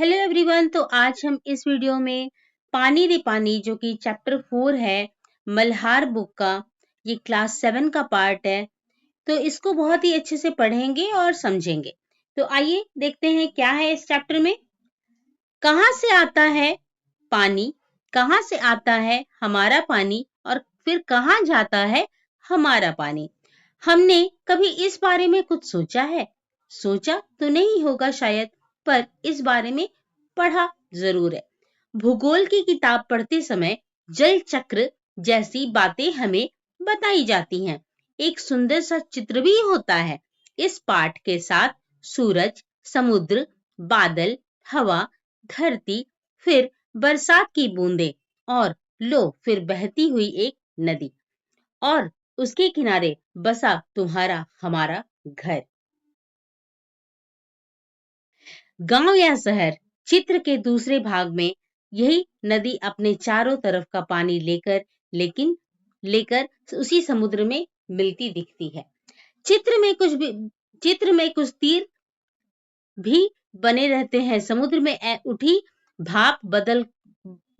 Hello everyone. तो आज हम इस वीडियो में पानी रे पानी जो कि चैप्टर 4 है मल्हार बुक का, ये क्लास 7 का पार्ट है। तो इसको बहुत ही अच्छे से पढ़ेंगे और समझेंगे। तो आइए देखते हैं क्या है इस चैप्टर में। कहाँ से आता है पानी, कहाँ से आता है हमारा पानी और फिर कहाँ जाता है हमारा पानी। हमने कभी इस बारे में कुछ सोचा है? सोचा तो नहीं होगा शायद, पर इस बारे में पढ़ा जरूर है। भूगोल की किताब पढ़ते समय जल चक्र जैसी बातें हमें बताई जाती हैं। एक सुंदर सा चित्र भी होता है। इस पाठ के साथ सूरज, समुद्र, बादल, हवा, धरती, फिर बरसात की बूंदें और लो फिर बहती हुई एक नदी और उसके किनारे बसा तुम्हारा हमारा घर। गांव या शहर, चित्र के दूसरे भाग में यही नदी अपने चारों तरफ का पानी लेकिन लेकर उसी समुद्र में मिलती दिखती है। चित्र में कुछ भी चित्र में कुछ तीर भी बने रहते हैं। समुद्र में उठी भाप बदल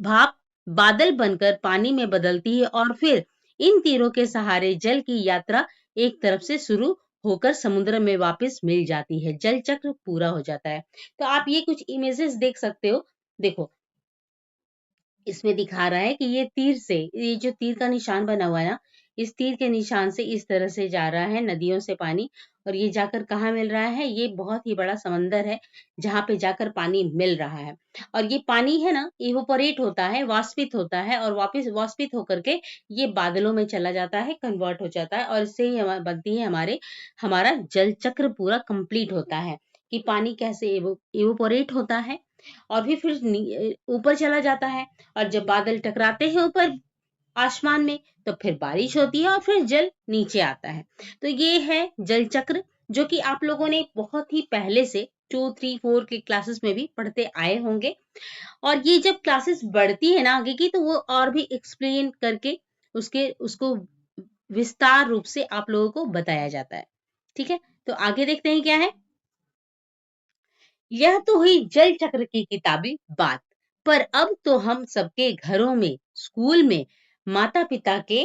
भाप बादल बनकर पानी में बदलती है और फिर इन तीरों के सहारे जल की यात्रा एक तरफ से शुरू होकर समुद्र में वापस मिल जाती है। जल चक्र पूरा हो जाता है। तो आप ये कुछ इमेजेस देख सकते हो। देखो, इसमें दिखा रहा है कि ये जो तीर का निशान बना हुआ है ना, इस तीर के निशान से इस तरह से जा रहा है नदियों से पानी। और ये जाकर कहाँ मिल रहा है? ये बहुत ही बड़ा समंदर है जहां पे जाकर पानी मिल रहा है। और ये पानी है ना, इवोपोरेट होता है, वाष्पित होता है और वापस वाष्पित होकर के ये बादलों में चला जाता है, कन्वर्ट हो जाता है और इससे ही बनती है हमारा जल चक्र पूरा कंप्लीट होता है। कि पानी कैसे इवोपोरेट होता है और भी फिर ऊपर चला जाता है। और जब बादल टकराते हैं ऊपर आसमान में तो फिर बारिश होती है और फिर जल नीचे आता है। तो ये है जल चक्र, जो कि आप लोगों ने बहुत ही पहले से 2, 3, 4 के क्लासेस में भी पढ़ते आए होंगे। और ये जब क्लासेस बढ़ती है ना आगे की, तो वो और भी एक्सप्लेन करके उसको विस्तार रूप से आप लोगों को बताया जाता है। ठीक है, तो आगे देखते हैं क्या है। यह तो हुई जल चक्र की किताबी बात। पर अब तो हम सबके घरों में, स्कूल में, माता पिता के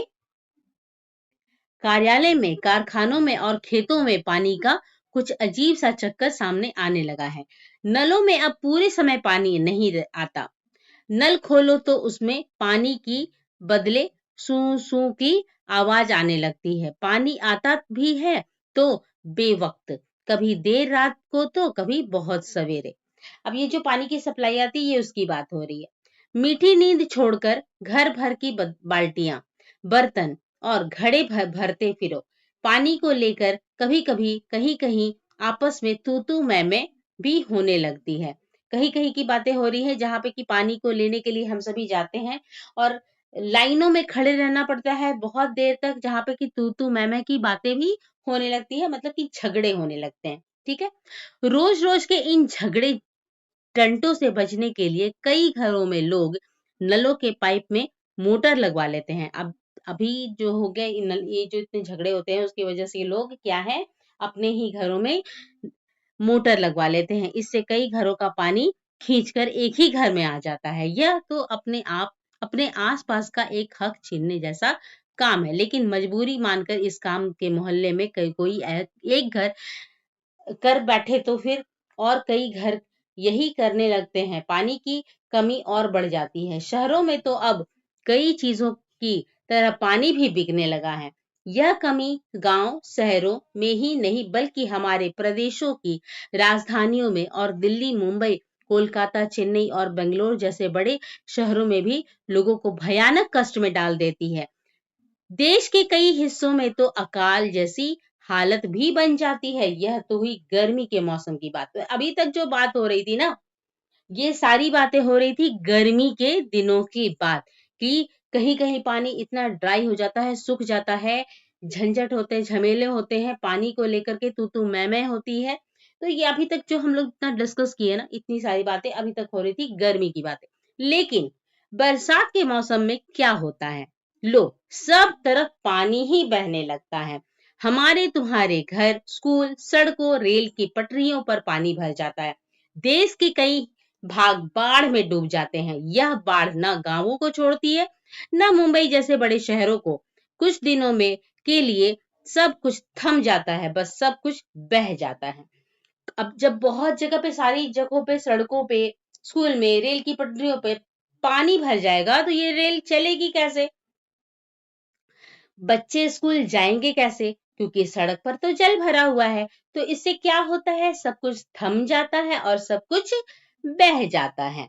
कार्यालय में, कारखानों में और खेतों में पानी का कुछ अजीब सा चक्कर सामने आने लगा है। नलों में अब पूरे समय पानी नहीं आता। नल खोलो तो उसमें पानी की बदले सू सू की आवाज आने लगती है। पानी आता भी है तो बेवक्त, कभी देर रात को तो कभी बहुत सवेरे। अब ये जो पानी की सप्लाई आती है, ये उसकी बात हो रही है। मीठी नींद छोड़कर घर भर की बाल्टियां, बर्तन और घड़े भरते फिरो। पानी को लेकर कभी कभी कहीं कहीं आपस में तू मैं भी होने लगती है। कहीं कहीं की बातें हो रही है जहां पे कि पानी को लेने के लिए हम सभी जाते हैं और लाइनों में खड़े रहना पड़ता है बहुत देर तक, जहां पे कि तू मैं की बातें भी होने लगती है, मतलब कि झगड़े होने लगते हैं। ठीक है, रोज रोज के इन झगड़े टंटों से बचने के लिए कई घरों में लोग नलों के पाइप में मोटर लगवा लेते हैं। अब अभी जो हो गया ये जो इतने झगड़े होते हैं उसकी वजह से लोग क्या है, अपने ही घरों में मोटर लगवा लेते हैं। इससे कई घरों का पानी खींचकर एक ही घर में आ जाता है। यह तो अपने आसपास का एक हक छीनने जैसा काम है, लेकिन मजबूरी मानकर इस काम के मोहल्ले में कोई एक घर कर बैठे तो फिर और कई घर यही करने लगते हैं। पानी की कमी और बढ़ जाती है। शहरों में तो अब कई चीजों की तरह पानी भी बिकने लगा है। यह कमी गांव शहरों में ही नहीं बल्कि हमारे प्रदेशों की राजधानियों में और दिल्ली, मुंबई, कोलकाता, चेन्नई और बेंगलोर जैसे बड़े शहरों में भी लोगों को भयानक कष्ट में डाल देती है। देश के कई हिस्सों में तो अकाल जैसी हालत भी बन जाती है। यह तो हुई गर्मी के मौसम की बात। तो अभी तक जो बात हो रही थी ना, ये सारी बातें हो रही थी गर्मी के दिनों की बात। कि कहीं कहीं पानी इतना ड्राई हो जाता है, सूख जाता है, झंझट होते हैं, झमेले होते हैं, पानी को लेकर के तू मैं होती है। तो ये अभी तक जो हम लोग इतना डिस्कस किए ना, इतनी सारी बातें अभी तक हो रही थी गर्मी की बातें। लेकिन बरसात के मौसम में क्या होता है? लो, सब तरफ पानी ही बहने लगता है। हमारे तुम्हारे घर, स्कूल, सड़कों, रेल की पटरियों पर पानी भर जाता है। देश के कई भाग बाढ़ में डूब जाते हैं। यह बाढ़ ना गांवों को छोड़ती है, ना मुंबई जैसे बड़े शहरों को। कुछ दिनों में के लिए सब कुछ थम जाता है, बस सब कुछ बह जाता है। अब जब बहुत जगह पे, सारी जगहों पे, सड़कों पे, स्कूल में, रेल की पटरियों पे पानी भर जाएगा तो ये रेल चलेगी कैसे? बच्चे स्कूल जाएंगे कैसे? क्योंकि सड़क पर तो जल भरा हुआ है। तो इससे क्या होता है? सब कुछ थम जाता है और सब कुछ बह जाता है।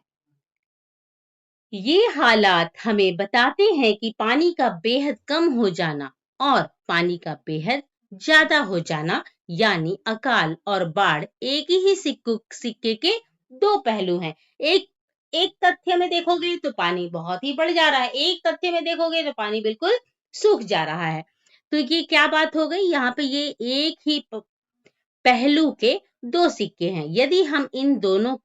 ये हालात हमें बताते हैं कि पानी का बेहद कम हो जाना और पानी का बेहद ज्यादा हो जाना, यानी अकाल और बाढ़, एक ही सिक्के के दो पहलू हैं। एक एक तथ्य में देखोगे तो पानी बहुत ही बढ़ जा रहा है, एक तथ्य में देखोगे तो पानी बिल्कुल सूख जा रहा है। तो ये क्या बात हो गई? यहाँ पे ये एक ही पहलू के दो सिक्के हैं। यदि हम इन दोनों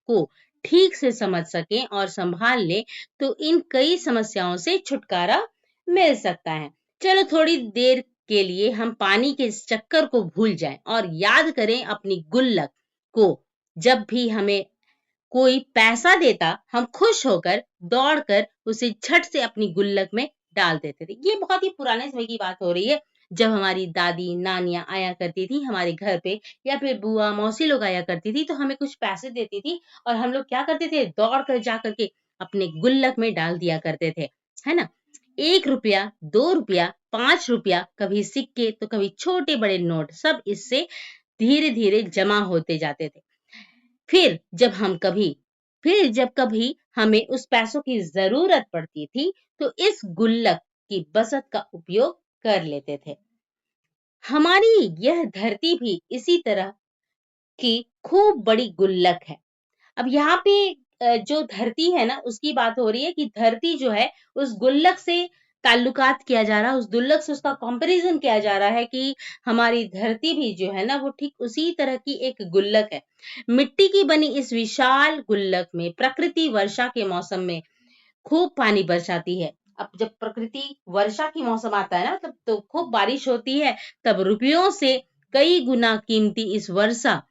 को ठीक से समझ सकें और संभाल लें तो इन कई समस्याओं से छुटकारा मिल सकता है। चलो थोड़ी देर के लिए हम पानी के इस चक्कर को भूल जाएं और याद करें अपनी गुल्लक को। जब भी हमें कोई पैसा देता, हम खुश होकर दौड़कर उसे झट से अपनी गुल्लक में डाल देते थे। ये बहुत ही पुराने समय की बात हो रही है, जब हमारी दादी नानियां आया करती थी हमारे घर पे, या फिर बुआ मौसी लोग आया करती थी, तो हमें कुछ पैसे देती थी और हम लोग क्या करते थे? दौड़ कर जा करके अपने गुल्लक में डाल दिया करते थे, है ना? 1 रुपया, 2 रुपया, 5 रुपया, कभी सिक्के तो कभी छोटे बड़े नोट, सब इससे धीरे धीरे जमा होते जाते थे। फिर जब हम कभी फिर जब कभी हमें उस पैसों की जरूरत पड़ती थी तो इस गुल्लक की बचत का उपयोग कर लेते थे। हमारी यह धरती भी इसी तरह की खूब बड़ी गुल्लक है। अब यहाँ पे जो धरती है ना, उसकी बात हो रही है कि धरती जो है उस गुल्लक से ताल्लुकात किया जा रहा है, उस गुल्लक से उसका कंपैरिजन किया जा रहा है कि हमारी धरती भी जो है ना वो ठीक उसी तरह की एक गुल्लक है। मिट्टी की बनी इस विशाल गुल्लक में प्रकृति वर्षा के मौसम में खूब पानी बरसाती है। अब जब प्रकृति वर्षा की मौसम आता है ना, तब तो खूब बारिश होती है। तब रुपयों से कई गुना कीमती इस वर्षा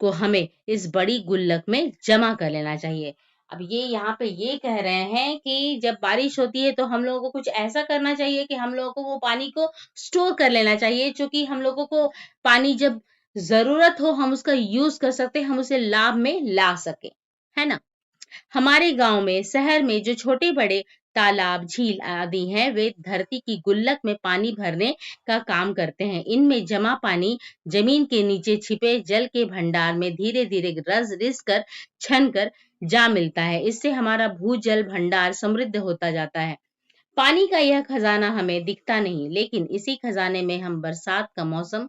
को हमें इस बड़ी गुल्लक में जमा कर लेना चाहिए। अब ये यहाँ पे ये कह रहे हैं कि जब बारिश होती है तो हम लोगों को कुछ ऐसा करना चाहिए कि हम लोगों को वो पानी को स्टोर कर लेना चाहिए, क्योंकि हम लोगों को पानी जब जरूरत हो हम उसका यूज कर सकते, हम उसे लाभ में ला सके, है ना? हमारे गांव में, शहर में जो छोटे बड़े तालाब, झील आदि हैं, वे धरती की गुल्लक में पानी भरने का काम करते हैं। इनमें जमा पानी जमीन के नीचे छिपे जल के भंडार में धीरे धीरे रस रिस कर छन कर जा मिलता है। इससे हमारा भूजल भंडार समृद्ध होता जाता है। पानी का यह खजाना हमें दिखता नहीं, लेकिन इसी खजाने में हम बरसात का मौसम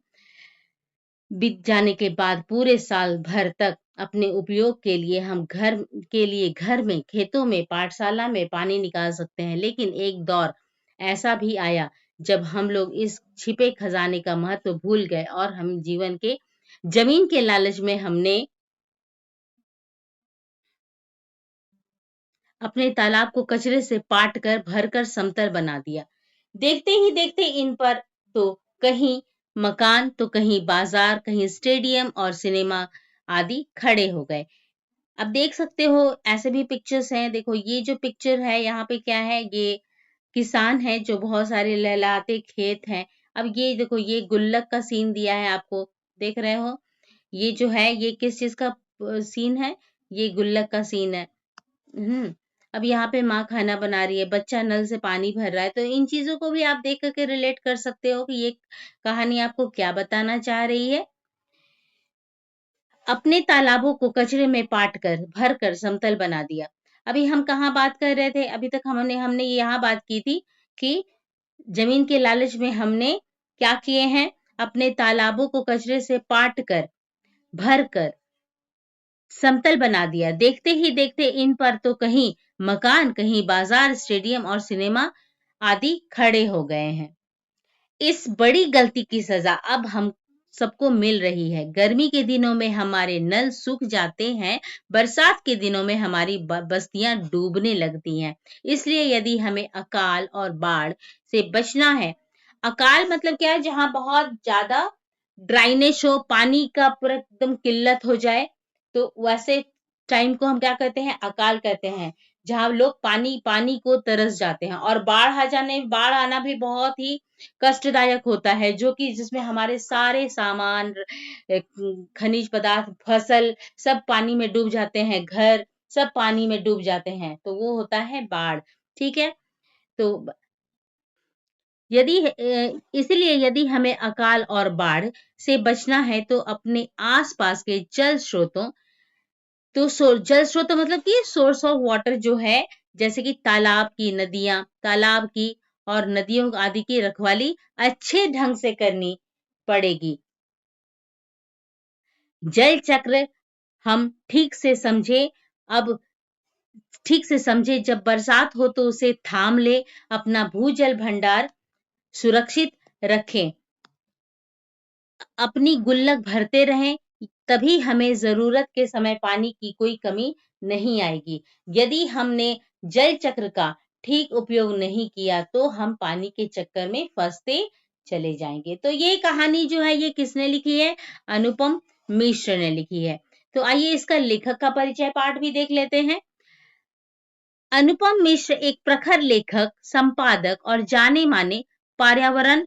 बीत जाने के बाद पूरे साल भर तक अपने उपयोग के लिए घर में, खेतों में, पाठशाला में पानी निकाल सकते हैं। लेकिन एक दौर ऐसा भी आया जब हम लोग इस छिपे खजाने का महत्व भूल गए और हम जमीन के लालच में हमने अपने तालाब को कचरे से पाट कर भरकर समतल बना दिया। देखते ही देखते इन पर तो कहीं मकान तो कहीं बाजार, कहीं स्टेडियम और सिनेमा आदि खड़े हो गए। अब देख सकते हो ऐसे भी पिक्चर्स हैं। देखो ये जो पिक्चर है यहाँ पे क्या है, ये किसान है जो बहुत सारे लहलहाते खेत हैं। अब ये देखो ये गुल्लक का सीन दिया है आपको, देख रहे हो? ये जो है ये किस चीज का सीन है? ये गुल्लक का सीन है। अब यहाँ पे माँ खाना बना रही है, बच्चा नल से पानी भर रहा है, तो इन चीजों को भी आप देख करके रिलेट कर सकते हो कि ये कहानी आपको क्या बताना चाह रही है। अपने तालाबों को कचरे में पाट कर भर कर समतल बना दिया। अभी हम कहाँ बात कर रहे थे? अभी तक हमने हमने यहाँ बात की थी कि जमीन के लालच में हमने क्या किए हैं? अपने तालाबों को कचरे से पाट कर भर कर समतल बना दिया। देखते ही देखते इन पर तो कहीं मकान, कहीं बाजार, स्टेडियम और सिनेमा आदि खड़े हो गए हैं। इस बड़ी गलती की सजा अब हम सबको मिल रही है। गर्मी के दिनों में हमारे नल सूख जाते हैं, बरसात के दिनों में हमारी बस्तियां डूबने लगती हैं। इसलिए यदि हमें अकाल और बाढ़ से बचना है, अकाल मतलब क्या है? जहां बहुत ज्यादा ड्राइनेस हो, पानी का पूरा एकदम किल्लत हो जाए, तो वैसे टाइम को हम क्या कहते हैं, अकाल कहते हैं, जहां लोग पानी पानी को तरस जाते हैं। और बाढ़ आना भी बहुत ही कष्टदायक होता है, जो कि जिसमें हमारे सारे सामान, खनिज पदार्थ, फसल सब पानी में डूब जाते हैं, घर सब पानी में डूब जाते हैं, तो वो होता है बाढ़। ठीक है। तो इसलिए यदि हमें अकाल और बाढ़ से बचना है तो अपने आसपास के जल स्रोतों, तो जल स्रोत मतलब कि सोर्स ऑफ वाटर जो है, जैसे कि तालाब की, नदियां, तालाब की और नदियों आदि की रखवाली अच्छे ढंग से करनी पड़ेगी। जल चक्र हम ठीक से समझे, अब ठीक से समझे, जब बरसात हो तो उसे थाम ले, अपना भूजल भंडार सुरक्षित रखें, अपनी गुल्लक भरते रहें, तभी हमें जरूरत के समय पानी की कोई कमी नहीं आएगी। यदि हमने जल चक्र का ठीक उपयोग नहीं किया तो हम पानी के चक्कर में फंसते चले जाएंगे। तो ये कहानी जो है ये किसने लिखी है? अनुपम मिश्र ने लिखी है। तो आइए इसका लेखक का परिचय पाठ भी देख लेते हैं। अनुपम मिश्र एक प्रखर लेखक, संपादक और जाने माने पर्यावरण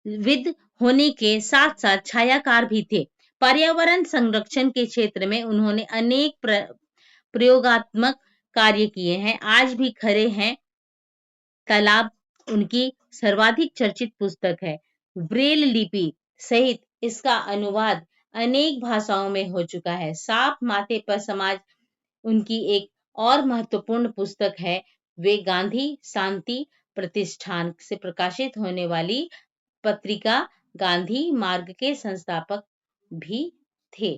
विद होने के साथ साथ छायाकार भी थे। पर्यावरण संरक्षण के क्षेत्र में उन्होंने अनेक प्रयोगात्मक कार्य किए हैं, आज भी खरे हैं। तालाब उनकी सर्वाधिक चर्चित पुस्तक है। ब्रेल लिपि सहित इसका अनुवाद अनेक भाषाओं में हो चुका है। सांप माथे पर समाज उनकी एक और महत्वपूर्ण पुस्तक है। वे गांधी शांति प्रतिष्ठान से प्रकाशित होने वाली पत्रिका गांधी मार्ग के संस्थापक भी थे।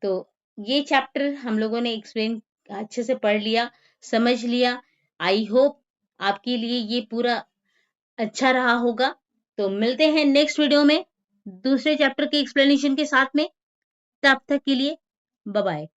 तो ये चैप्टर हम लोगों ने एक्सप्लेन अच्छे से पढ़ लिया, समझ लिया। आई होप आपके लिए ये पूरा अच्छा रहा होगा। तो मिलते हैं नेक्स्ट वीडियो में दूसरे चैप्टर के एक्सप्लेनेशन के साथ में। तब तक के लिए बाय बाय।